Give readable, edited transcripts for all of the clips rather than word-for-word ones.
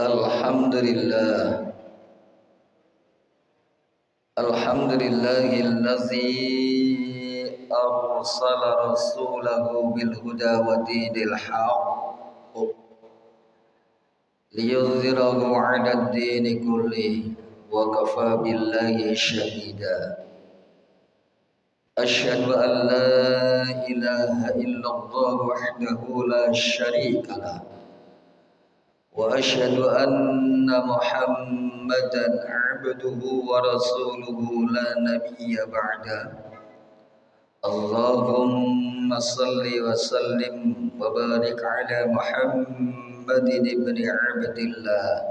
Alhamdulillah. Alhamdulillahillazi arsala rasulahu bil huda wa dinil haqq liyudhhirahu 'ala ad-dini kullihi wa kafa billahi shahida. Asyhadu an la ilaha illallah wahdahu la syarika lah wa asyhadu anna Muhammadan 'abduhu wa rasuluhu la nabiyya ba'da. Allahumma salli wa sallim wa barik ala Muhammadin ibn Abdillah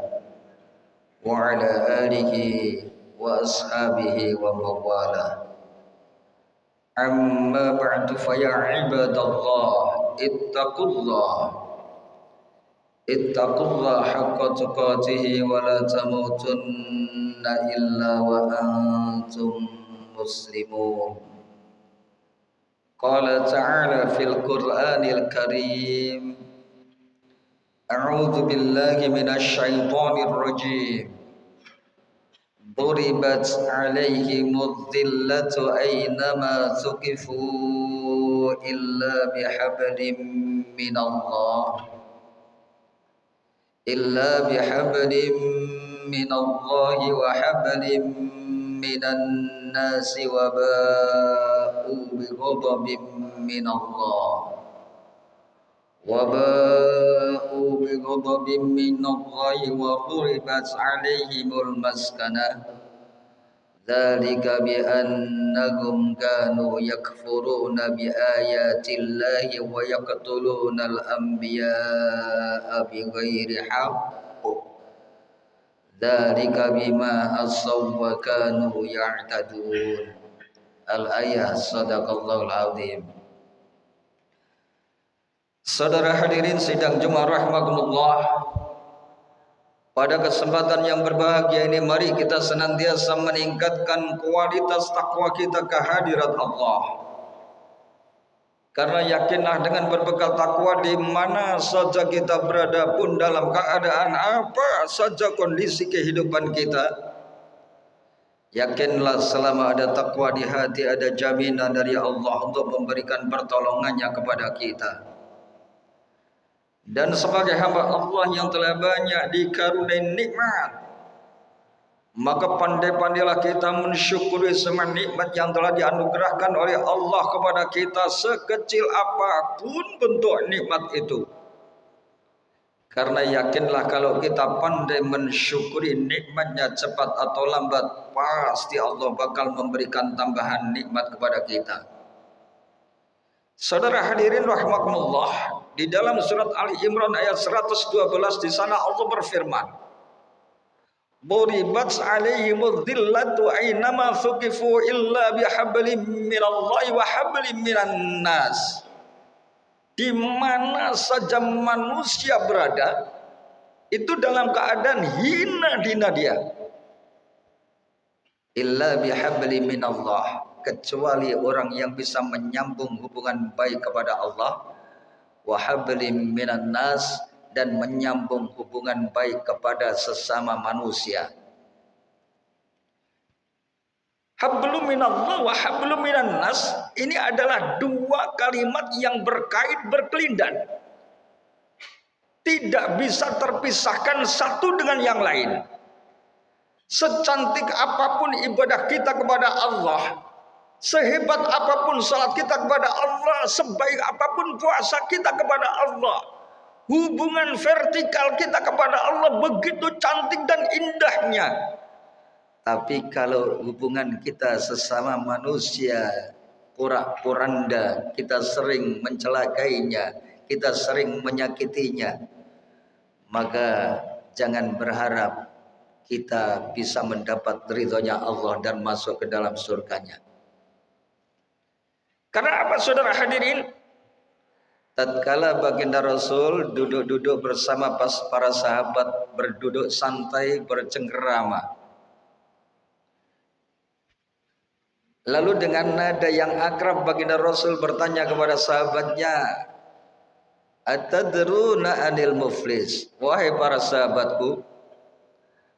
wa ala alihi wa ashabihi wa mawala. Amma ba'du fa ya ibadallah ittaqullah haqqa tuqatih wa la tamutunna illa wa antum muslimun. Qala ta'ala fil Qur'anil Karim, a'udzu billahi minasy syaithanir rajim. Duribat 'alaihimudz dhillatu aynama thuqifu illa bihablin minallah wa hablin minan nasi wa ba'u bi ghadabin minallahi wa duribat 'alaihimul maskanah dzalika bi annahum kanu yakfuruna bi ayatillahi wa yaqtulunal anbiya'a bighairi haqq dzalika bima asaw wa kanu ya'tadun. Al-ayah. Sadaqallahul azim. Saudara hadirin sidang Jumat rahimakumullah, pada kesempatan yang berbahagia ini mari kita senantiasa meningkatkan kualitas takwa kita ke hadirat Allah. Karena yakinlah dengan berbekal takwa di mana saja kita berada pun dalam keadaan apa saja kondisi kehidupan kita, yakinlah selama ada takwa di hati ada jaminan dari Allah untuk memberikan pertolongannya kepada kita. Dan sebagai hamba Allah yang telah banyak dikaruniai nikmat, maka pandai-pandailah kita mensyukuri semua nikmat yang telah dianugerahkan oleh Allah kepada kita, sekecil apapun bentuk nikmat itu. Karena yakinlah kalau kita pandai mensyukuri nikmatnya, cepat atau lambat pasti Allah bakal memberikan tambahan nikmat kepada kita. Saudara hadirin rahimakumullah, di dalam surat Ali Imran ayat 112 di sana Allah berfirman, Duribat 'alaihimudz dhillatu aynama thuqifu illa bihablin minallahi wa hablin minan nas. Di mana saja manusia berada, itu dalam keadaan hina dia. Illa bihablin minallah, kecuali orang yang bisa menyambung hubungan baik kepada Allah, wa hablin minan nas, dan menyambung hubungan baik kepada sesama manusia. Hablum minallah wa hablum minan nas, ini adalah dua kalimat yang berkait berkelindan, tidak bisa terpisahkan satu dengan yang lain. Secantik apapun ibadah kita kepada Allah, sehebat apapun salat kita kepada Allah, sebaik apapun puasa kita kepada Allah, hubungan vertikal kita kepada Allah begitu cantik dan indahnya. Tapi kalau hubungan kita sesama manusia porak-poranda, kita sering mencelakainya, kita sering menyakitinya, maka jangan berharap kita bisa mendapat ridhonya Allah dan masuk ke dalam surganya. Karena apa saudara hadirin? Tatkala baginda Rasul duduk-duduk bersama para sahabat, berduduk santai, bercengkerama, lalu dengan nada yang akrab baginda Rasul bertanya kepada sahabatnya, Atadruna anil muflis? Wahai para sahabatku,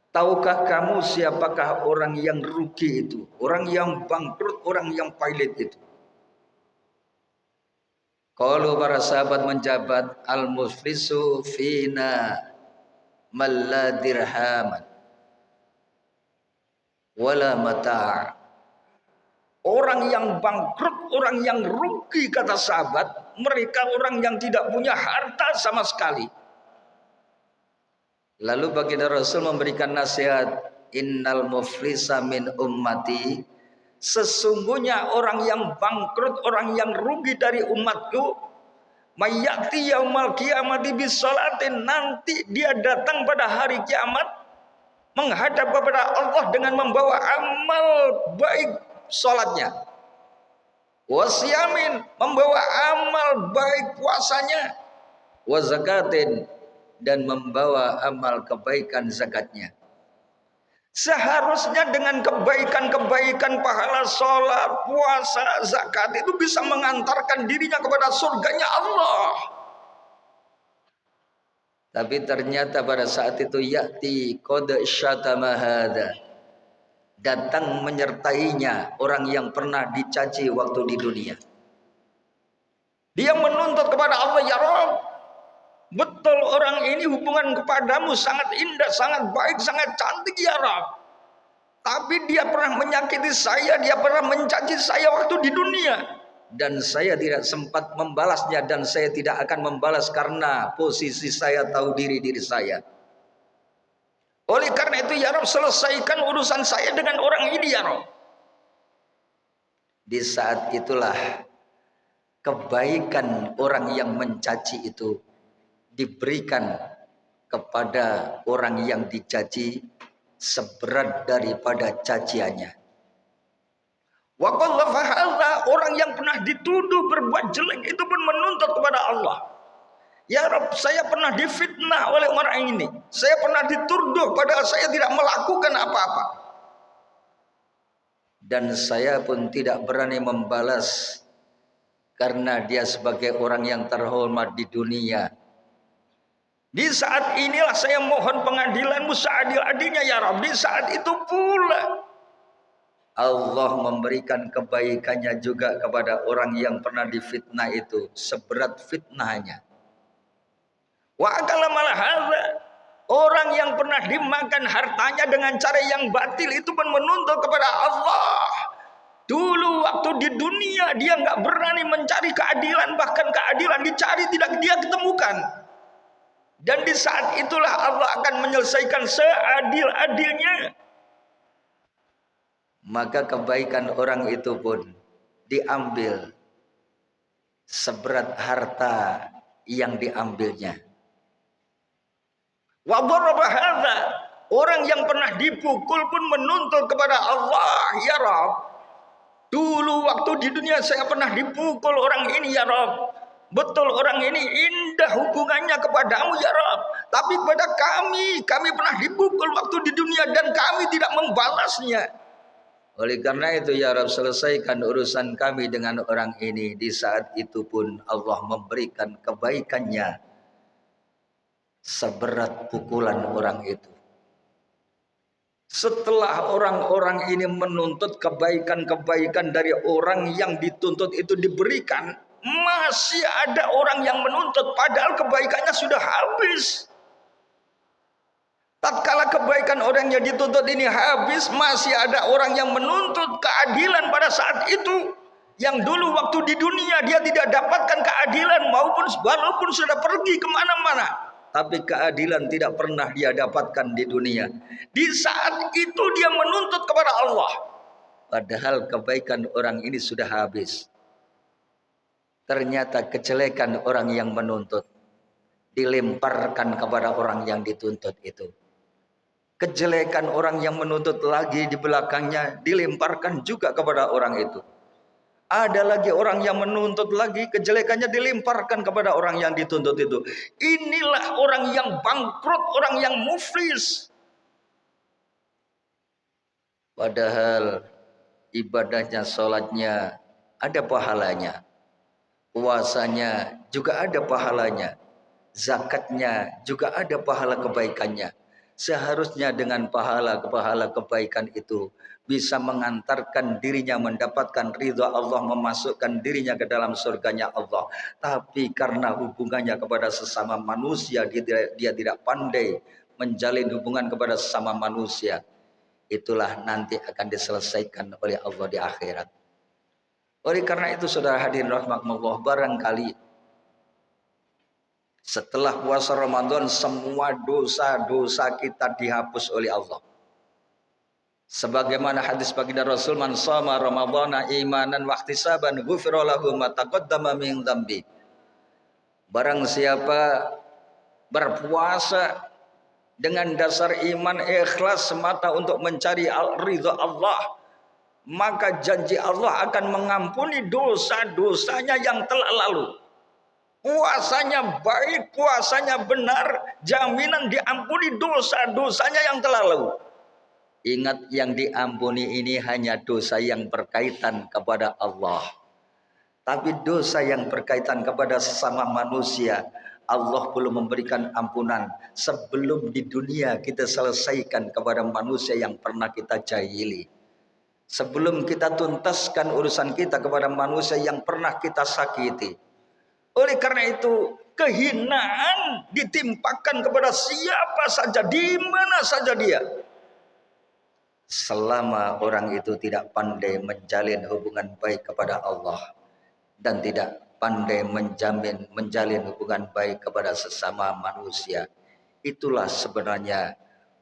tahukah kamu siapakah orang yang rugi itu? Orang yang bangkrut, orang yang pailit itu? Kalau para sahabat menjabat, al-muflisu fina malla dirhaman wala mata'. Orang yang bangkrut, orang yang rugi kata sahabat, mereka orang yang tidak punya harta sama sekali. Lalu baginda Rasul memberikan nasihat, innal muflisa min ummati, sesungguhnya orang yang bangkrut, orang yang rugi dari umatku, mayati yaumal qiyamati bisolatin, nanti dia datang pada hari kiamat menghadap kepada Allah dengan membawa amal baik salatnya, wasyamin, membawa amal baik puasanya, wazakatin, dan membawa amal kebaikan zakatnya. Seharusnya dengan kebaikan-kebaikan pahala salat, puasa, zakat itu bisa mengantarkan dirinya kepada surganya Allah. Tapi ternyata pada saat itu ya'ti qad syatama hada, datang menyertainya orang yang pernah dicaci waktu di dunia. Dia menuntut kepada Allah, ya Rabb, betul orang ini hubungan kepadamu sangat indah, sangat baik, sangat cantik ya Rabb. Tapi dia pernah menyakiti saya, dia pernah mencaci saya waktu di dunia. Dan saya tidak sempat membalasnya, dan saya tidak akan membalas karena posisi saya tahu diri saya. Oleh karena itu ya Rabb, selesaikan urusan saya dengan orang ini ya Rabb. Di saat itulah kebaikan orang yang mencaci itu diberikan kepada orang yang dicaci seberat daripada caciannya. Wa qalla fahadha, orang yang pernah dituduh berbuat jelek itu pun menuntut kepada Allah. Ya Rabb, saya pernah difitnah oleh orang ini. Saya pernah dituduh padahal saya tidak melakukan apa-apa. Dan saya pun tidak berani membalas karena dia sebagai orang yang terhormat di dunia. Di saat inilah saya mohon pengadilanmu seadil-adilnya ya Rabb. Di saat itu pula Allah memberikan kebaikannya juga kepada orang yang pernah difitnah itu seberat fitnahnya. Wa akala malah hadza, orang yang pernah dimakan hartanya dengan cara yang batil itu pun menuntut kepada Allah. Dulu waktu di dunia dia nggak berani mencari keadilan, bahkan keadilan dicari tidak dia ketemukan. Dan di saat itulah Allah akan menyelesaikan seadil-adilnya. Maka kebaikan orang itu pun diambil seberat harta yang diambilnya. Wa daraba hadza, orang yang pernah dipukul pun menuntut kepada Allah, ya Rabb, dulu waktu di dunia saya pernah dipukul orang ini ya Rabb. Betul orang ini indah hubungannya kepadamu ya Rabb, tapi kepada kami pernah dipukul waktu di dunia dan kami tidak membalasnya. Oleh karena itu ya Rabb, selesaikan urusan kami dengan orang ini. Di saat itu pun Allah memberikan kebaikannya seberat pukulan orang itu. Setelah orang-orang ini menuntut kebaikan-kebaikan dari orang yang dituntut itu diberikan, masih ada orang yang menuntut padahal kebaikannya sudah habis. Tatkala kebaikan orang yang dituntut ini habis, masih ada orang yang menuntut keadilan pada saat itu. Yang dulu waktu di dunia dia tidak dapatkan keadilan walaupun sudah pergi kemana-mana, tapi keadilan tidak pernah dia dapatkan di dunia. Di saat itu dia menuntut kepada Allah, padahal kebaikan orang ini sudah habis. Ternyata kejelekan orang yang menuntut dilemparkan kepada orang yang dituntut itu. Kejelekan orang yang menuntut lagi di belakangnya dilemparkan juga kepada orang itu. Ada lagi orang yang menuntut lagi, kejelekannya dilemparkan kepada orang yang dituntut itu. Inilah orang yang bangkrut, orang yang muflis. Padahal ibadahnya, sholatnya ada pahalanya. puasanya juga ada pahalanya, zakatnya juga ada pahala kebaikannya. Seharusnya dengan pahala kebaikan itu bisa mengantarkan dirinya mendapatkan ridha Allah, memasukkan dirinya ke dalam surganya Allah. Tapi karena hubungannya kepada sesama manusia, dia tidak pandai menjalin hubungan kepada sesama manusia. Itulah nanti akan diselesaikan oleh Allah di akhirat. Oleh karena itu saudara hadirin rahimakumullah, barangkali setelah puasa Ramadan semua dosa-dosa kita dihapus oleh Allah. Sebagaimana hadis baginda Rasul, man shoma ramadhana imanan wa ihtisaban ghufira lahu ma taqaddama min dzambi. Barang siapa berpuasa dengan dasar iman ikhlas semata untuk mencari ridha Allah, maka janji Allah akan mengampuni dosa-dosanya yang telah lalu. Puasanya baik, puasanya benar, jaminan diampuni dosa-dosanya yang telah lalu. Ingat, yang diampuni ini hanya dosa yang berkaitan kepada Allah. Tapi dosa yang berkaitan kepada sesama manusia, Allah belum memberikan ampunan sebelum di dunia kita selesaikan kepada manusia yang pernah kita jahili. Sebelum kita tuntaskan urusan kita kepada manusia yang pernah kita sakiti. Oleh karena itu, kehinaan ditimpakan kepada siapa saja, di mana saja dia. Selama orang itu tidak pandai menjalin hubungan baik kepada Allah dan tidak pandai menjalin hubungan baik kepada sesama manusia, itulah sebenarnya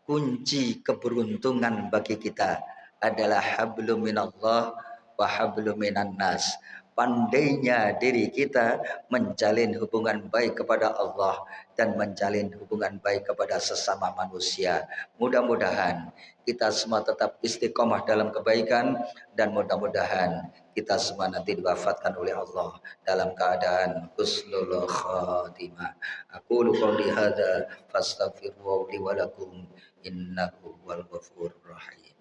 kunci keberuntungan bagi kita adalah hablum minallah wa hablum minan nas. Pandainya diri kita menjalin hubungan baik kepada Allah dan menjalin hubungan baik kepada sesama manusia. Mudah-mudahan kita semua tetap istiqomah dalam kebaikan, dan mudah-mudahan kita semua nanti diwafatkan oleh Allah dalam keadaan husnul khatimah. Aku qouli hadza fastaghfiru li wa lakum innahu wal ghafurur rahim.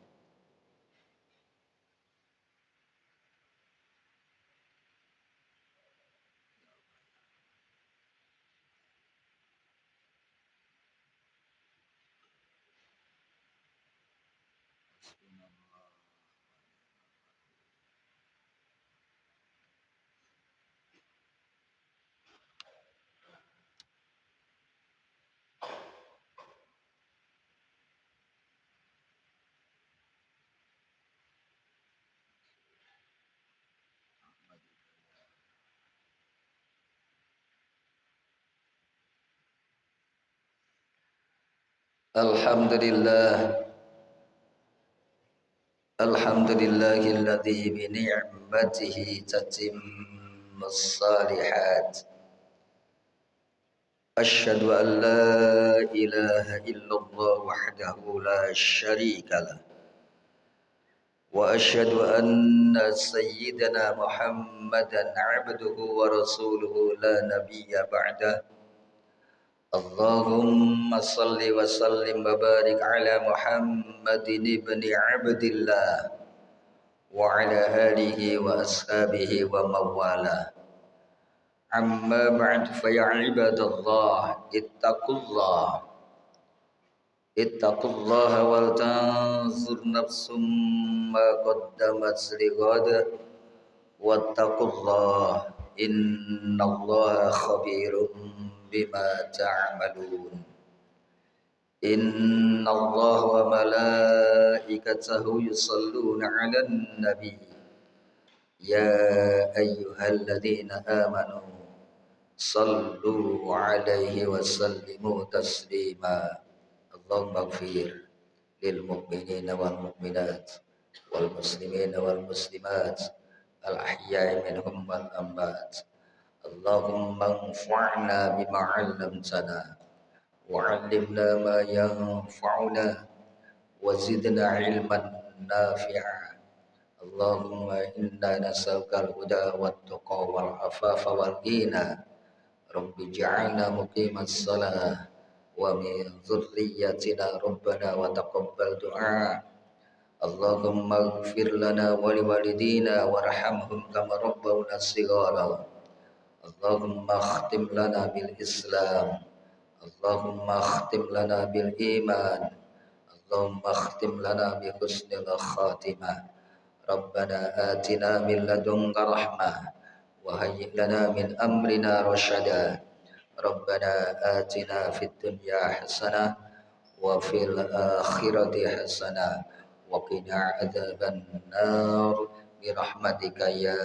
Alhamdulillah, alhamdulillahilladzi bi ni'matihi tatimmus shalihat. Asyhadu an la ilaha illallah wahdahu la syarika lah. Wa asyhadu anna sayyidana Muhammadan 'abduhu wa rasuluhu la nabiyya ba'dah. Allahumma salli wa sallim wa barik ala Muhammadin ibni Abdillah wa ala alihi wa ashabihi wa mawala. Amma ba'd, fa ya ibadallah ittaqullaha wal tanzur nafsum ma qaddamat lighad wattaqullaha innallaha khabirum bima ta'malun. Innallaha wa malaikatahu yusalluna 'alan nabi ya ayyuhalladzina amanu sallu 'alaihi wa sallimu taslima. Allahumma ighfir lil mu'minina wal mu'minat wal muslimina wal muslimat al ahya'i minhum wal amwat. Allahumma anfa'na bima 'allamtana wa 'allimna ma yanfa'una wa zidna 'ilman nafi'a. Allahumma inna nas'aluka al-huda wat tuqa wal afafa wal ghina. Rabbi ij'alna muqimas shalah wa min dzurriyyatina rabbana wa taqabbal du'a. Allahumma ighfir lana wa liwalidina warhamhum kama rabbawna shighara. اللهم اختم لنا بالإسلام، اللهم اختم لنا بالإيمان، اللهم اختم لنا بحسن الخاتمة. ربنا آتنا من لدنك رحمة وهيئ لنا من أمرنا رشدا. ربنا آتنا في الدنيا حسنة وفي الآخرة حسنة وقنا عذاب النار برحمتك يا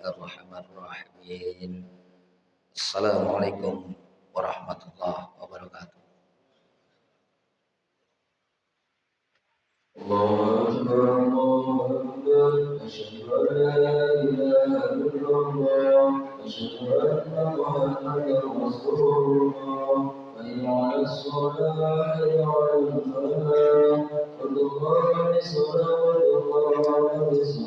أرحم الراحمين. السلام عليكم ورحمة الله وبركاته. الله أكبر الله أكبر أشهد أن لا إله إلا الله أشهد أن محمدا رسول الله حي على الصلاة حي على الفلاح قد قامت الصلاة قد قامت الصلاة